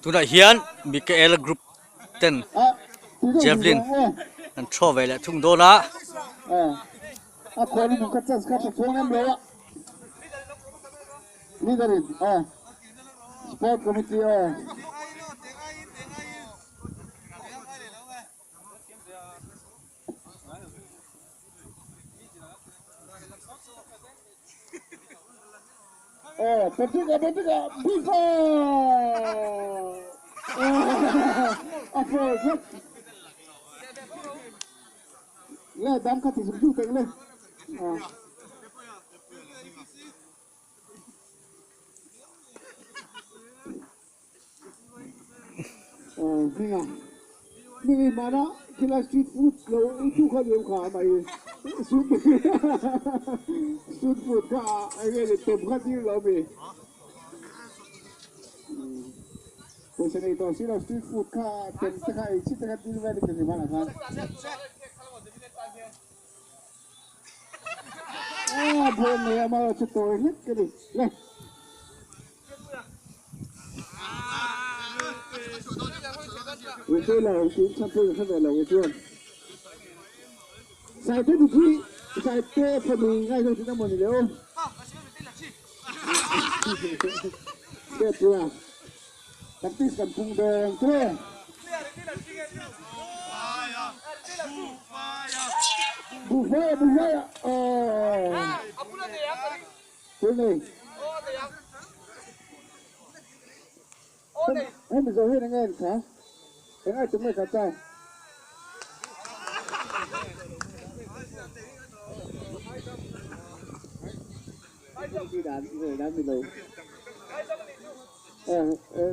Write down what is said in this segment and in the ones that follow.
tu na hian Mikael Group 10 Javelin an throw về lại thung đô na khối mình cắt chân cắt xuống em rồi ạ leaderin sport committee Benfica, FIFA! Apa? Le, dam kat sejuk tak le. Ni mana kila street food lo itu kan yang kah mai street food kah agak tempat ni lo be. Pasal itu sih street food kah tempat kah isi tempat ni mana ni mana kan? Boleh ya malah cetor ni kiri. Le. Itu lah, itu sampai sampai lah itu. Saya tu bukti, saya tu pemingat itu tidak mau ni leo. Betul lah. Tapi kampung dong tu. Buffet. Boleh. Bisa hidup dengan sah. Tengah cuma kata. Đàn đi lâu.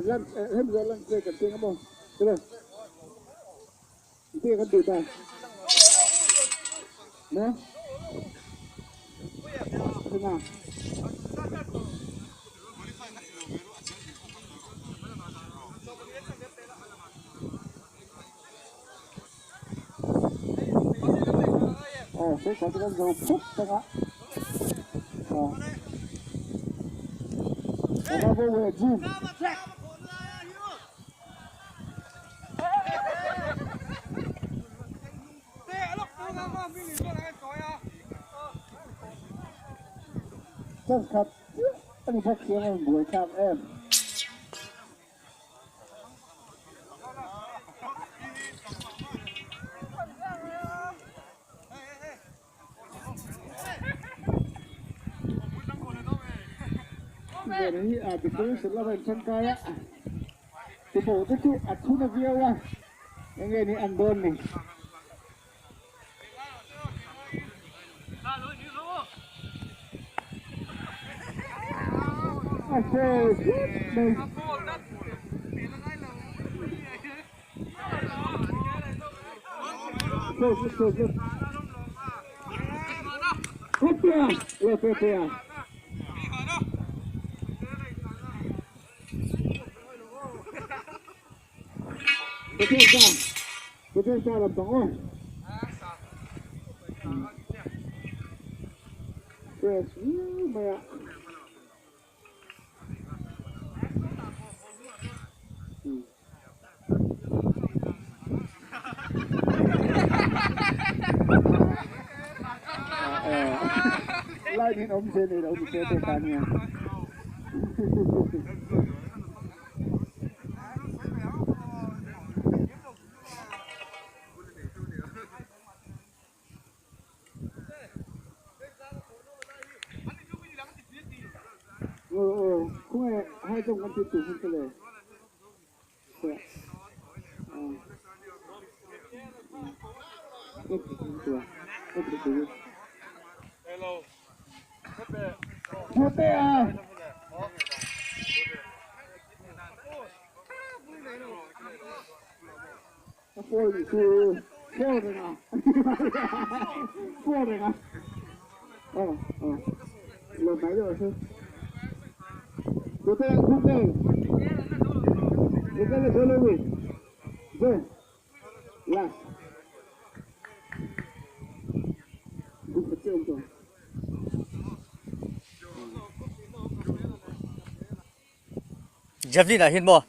Lần hết giờ lần chơi cần tiền không? Được rồi. Tiền cần đủ ta. Nè. Thế nào? Sẽ có cái dầu phúc các bạn. Nó vô về gym. Chắc thật. Anh phát hiện em buổi chạm em. Ini betul setelah mention kaya tiba itu aku nak dia wah yang ini andon ni asyik ni Kopiah. Betul tak lambang oh. Yes, banyak. Lain om sini, om sini tanya. Không phải hai trong con tụi không phải hello Hote à Phôi rồi nào phôi rồi nào lần máy rồi thôi Hote không đây Hote là solo rồi rồi last Buk kecil tu. Javelin lah hin mo.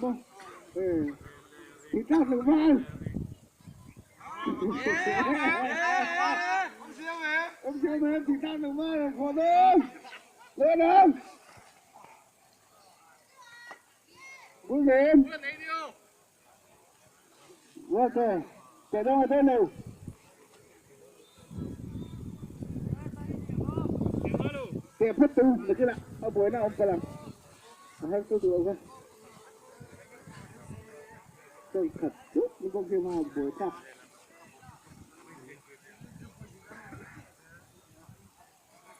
mà thì ta được vai ông siêu mẹ thì ta được vai là khó lên lên không vui vẻ ok chạy đâu mà thế nào tiệm hết tu được chưa nào ở buổi nào ông phải làm hay tôi được không tôi thật chút nhưng không kêu mà buổi thật